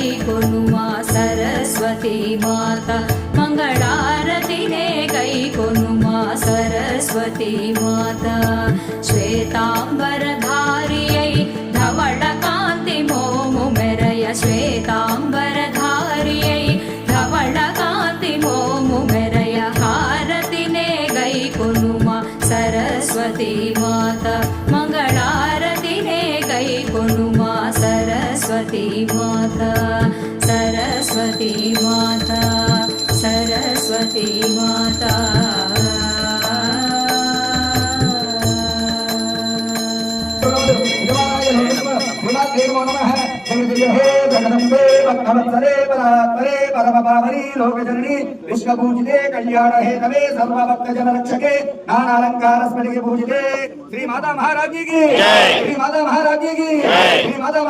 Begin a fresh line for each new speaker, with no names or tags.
गैकोनुमा सरस्वती माता मंगलारतिने गैकोनुमा सरस्वती माता श्वेतांबरधारियै धवळकान्ति मोमु मेरय श्वेतांबरधारियै धवळकान्ति मोमु मेरय हारतिने गैकोनुमा सरस्वती माता मंगलारतिने गैकोनुमा सरस्वती माता सरस्वती माता सरस्वती माता
विश्वपूजिते कल्याण हेतवे सर्वभक्त जन रक्षके नानालंकार स्मृति पूजिते श्री माता महाराज जी की श्री माता महाराज जी की श्री माता